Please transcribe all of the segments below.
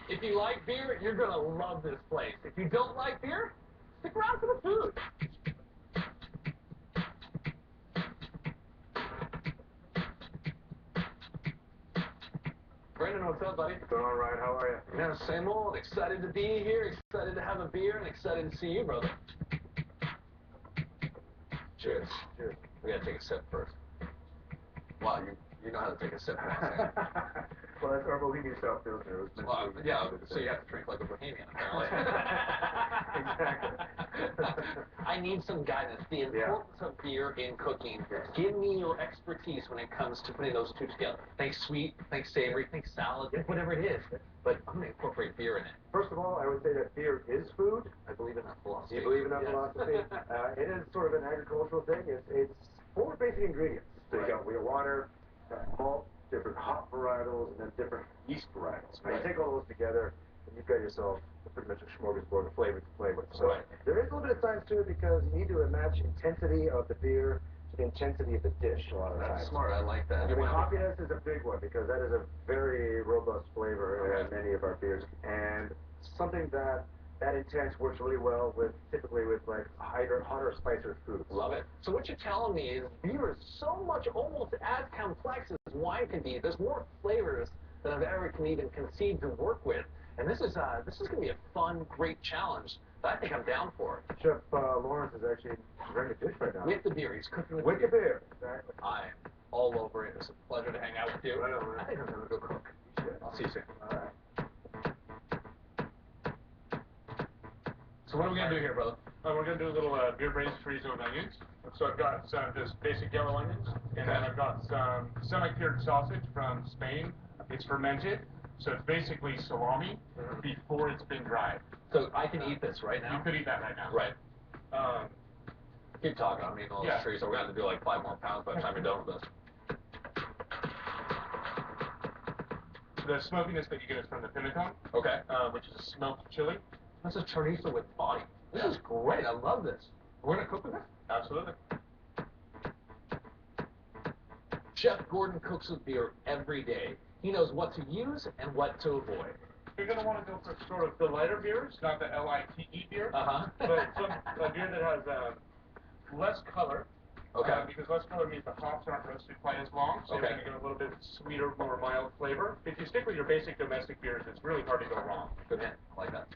If you like beer, you're going to love this place. If you don't like beer, stick around for the food. Brandon, what's up, buddy? Doing all right. How are you? Yeah, same old. Excited to be here, excited to have a beer, and excited to see you, brother. Cheers. Cheers. We gotta take a sip first. Wow, you know how to take a sip. Well, that's our Bohemian style filter. Well, yeah, so you have to drink like a Bohemian, apparently. Exactly. I need some guidance. The importance of beer in cooking. Give me your expertise when it comes to putting those two together. Think sweet, think savory, think salad, think whatever it is. But I'm going to incorporate beer in it. First of all, I would say that beer is food. I believe in that philosophy. Do you believe in that philosophy? It is sort of an agricultural thing. It's four basic ingredients. So you got water, malt, different hop varietals, and then different yeast varietals. Now you take all those together, and you've got yourself pretty much a smorgasbord of flavors to play with. So there is a little bit of science to it because you need to match intensity of the beer to the intensity of the dish a lot of times. That's smart. I like that. I mean, hoppiness is a big one because that is a very robust flavor in many of our beers, and something that intense works really well with typically with like hotter, spicier foods. Love it. So what you're telling me is beer is so much almost as complex as wine can be. There's more flavors than I've ever can even conceive to work with. And this is going to be a fun, great challenge that I think I'm down for. Chef Lawrence is actually preparing a dish right now. With the beer. He's cooking with the beer. Exactly. I am all over it. It's a pleasure to hang out with you. Right on, I think I'm going to go cook. I'll see you soon. All right. So what are we going to do here, brother? We're going to do a little beer braised chorizo and onions. So I've got some just basic yellow onions, and then I've got some semi-cured sausage from Spain. It's fermented, so it's basically salami before it's been dried. So I can eat this right now? You could eat that right now. Right. Keep talking. I'm eating all this trees, so we're going to have to do like 5 more pounds by the time you're done with this. The smokiness that you get is from the pimentón, which is a smoked chili. That's a chorizo with body. This is great. I love this. We're going to cook with it? Absolutely. Chef Gordon cooks with beer every day. He knows what to use and what to avoid. You're going to want to go for sort of the lighter beers, not the LITE beer, but a beer that has less color. Because less color means the hops aren't roasted quite as long, so you're going to get a little bit sweeter, more mild flavor. If you stick with your basic domestic beers, it's really hard to go wrong. Good hint. I like that.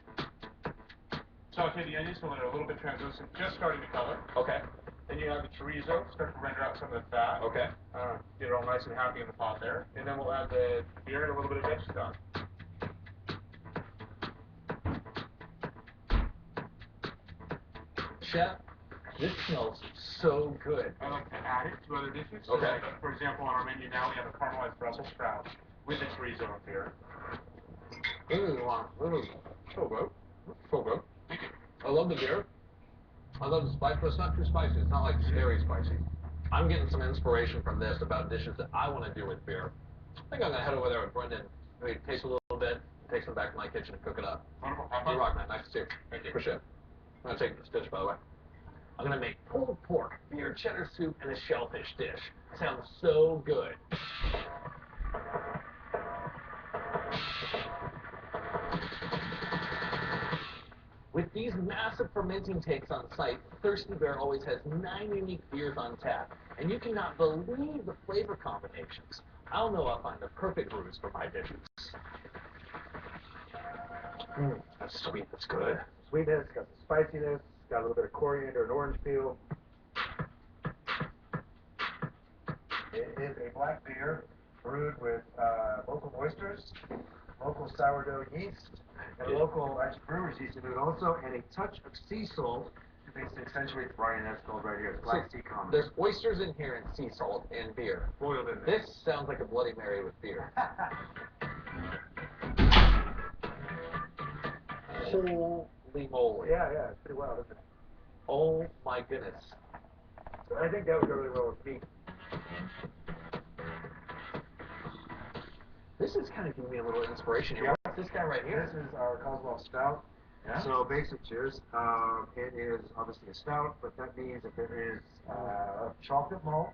Saute the onions so they're a little bit translucent, just starting to color. Then you have the chorizo, start to render out some of the fat. Get it all nice and happy in the pot there. And then we'll add the beer and a little bit of veg stock. Chef, this smells so good. I like to add it to other dishes. So like, for example, on our menu now we have a caramelized Brussels sprout with the chorizo and beer. This is so good. So good. Thank you. I love the beer. I love the spice, but it's not too spicy. It's not like scary spicy. I'm getting some inspiration from this about dishes that I want to do with beer. I think I'm going to head over there with Brendan, maybe taste a little bit, take some back to my kitchen and cook it up. Wonderful. You rock, man. Nice to see you. Thank you. Appreciate it. I'm going to take this dish, by the way. I'm going to make pulled pork, beer cheddar soup, and a shellfish dish. Sounds so good. With these massive fermenting tanks on site, Thirsty Bear always has 9 unique beers on tap, and you cannot believe the flavor combinations. I'll know I'll find the perfect brews for my dishes. That's sweet, that's good. Sweetness, got some spiciness, got a little bit of coriander and orange peel. It is a black beer brewed with local oysters, local sourdough yeast, and local brewer's yeast in it also, and a touch of sea salt to basically accentuate the briny. That's called right here. It's Black Sea Common. There's oysters in here and sea salt and beer. Boiled in there. This sounds like a Bloody Mary with beer. Holy moly. Yeah, it's pretty wild, isn't it? Oh my goodness. So I think that would go really well with meat. This is kind of giving me a little inspiration here. What's this guy right here? This is our Kozlov Stout. Yeah? So basic cheers. It is obviously a stout, but that means that there is chocolate malt.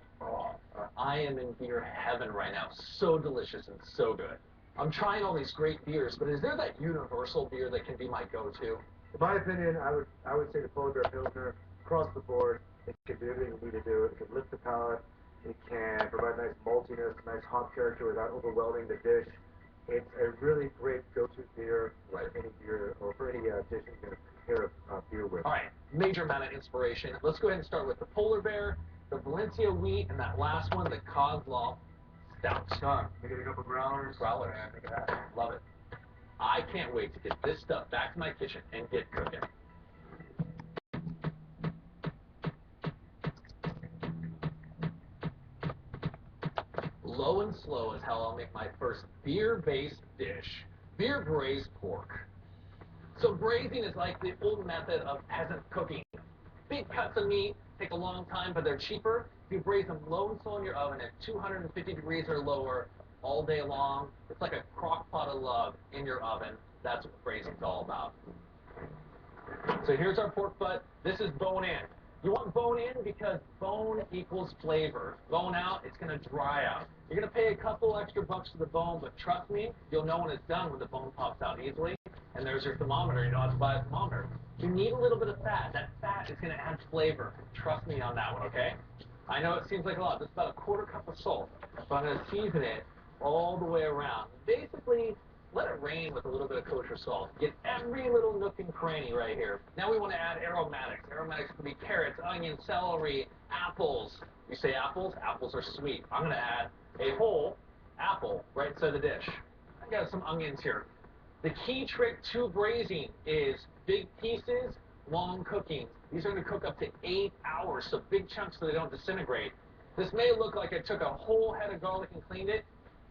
I am in beer heaven right now. So delicious and so good. I'm trying all these great beers, but is there that universal beer that can be my go-to? In my opinion, I would say the Polar Bear Pilsner, across the board, it can do everything you need to do. It can lift the palate. It can provide nice maltiness, nice hop character without overwhelming the dish. It's a really great go-to beer for any beer or for any dish you're going to pair a beer with. All right, major amount of inspiration. Let's go ahead and start with the Polar Bear, the Valencia Wheat, and that last one, the Kozlov Stout. Done. We get a couple growlers. Growlers. And make it happen. Love it. I can't wait to get this stuff back to my kitchen and get cooking. Low and slow is how I'll make my first beer-based dish, beer braised pork. So braising is like the old method of peasant cooking. Big cuts of meat take a long time, but they're cheaper. If you braise them low and slow in your oven at 250 degrees or lower all day long, it's like a crock pot of love in your oven. That's what braising's all about. So here's our pork butt. This is bone in. You want bone in because bone equals flavor. Bone out, it's going to dry out. You're going to pay a couple extra bucks for the bone, but trust me, you'll know when it's done when the bone pops out easily. And there's your thermometer. You don't have to buy a thermometer. You need a little bit of fat. That fat is going to add flavor. Trust me on that one, okay? I know it seems like a lot. This is about a quarter cup of salt. So I'm going to season it all the way around. Basically, let it rain with a little bit of kosher salt. Get every little nook and cranny right here. Now we want to add aromatics. Aromatics can be carrots, onions, celery, apples. You say apples? Apples are sweet. I'm going to add a whole apple right inside the dish. I got some onions here. The key trick to braising is big pieces, long cooking. These are going to cook up to 8 hours, so big chunks so they don't disintegrate. This may look like I took a whole head of garlic and cleaned it.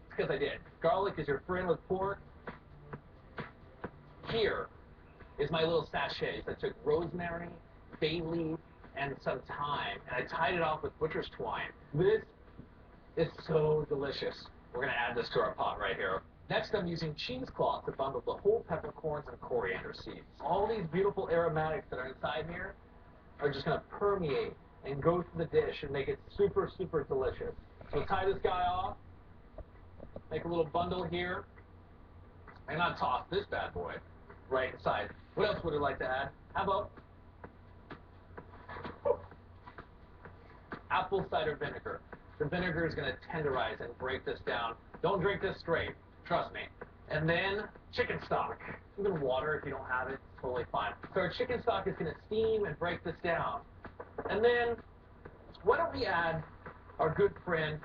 It's because I did. Garlic is your friend with pork. Here is my little sachets. I took rosemary, bay leaf, and some thyme, and I tied it off with butcher's twine. This is so delicious. We're going to add this to our pot right here. Next, I'm using cheesecloth to bundle the whole peppercorns and coriander seeds. All these beautiful aromatics that are inside here are just going to permeate and go through the dish and make it super, super delicious. So tie this guy off, make a little bundle here, and I'll toss this bad boy right inside. What else would you like to add? How about apple cider vinegar? The vinegar is going to tenderize and break this down. Don't drink this straight. Trust me. And then chicken stock. Even water if you don't have it, it's totally fine. So our chicken stock is going to steam and break this down. And then, why don't we add our good friend,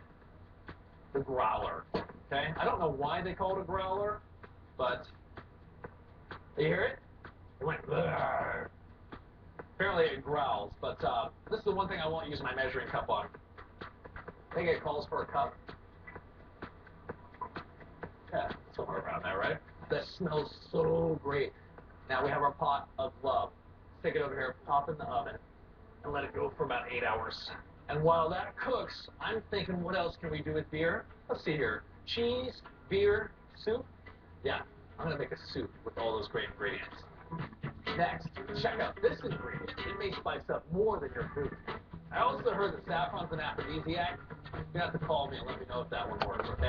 the growler. Okay? I don't know why they call it a growler, but you hear it? It went, "Bleh." Apparently it growls, but this is the one thing I won't use my measuring cup on. I think it calls for a cup. Yeah, somewhere around there, right? That smells so great. Now we have our pot of love. Take it over here, pop in the oven, and let it go for about 8 hours. And while that cooks, I'm thinking, what else can we do with beer? Let's see here. Cheese, beer, soup. Yeah, I'm going to make a soup with all those great ingredients. Next, check out this ingredient. It may spice up more than your food. I also heard that saffron's an aphrodisiac. You have to call me and let me know if that one works, okay?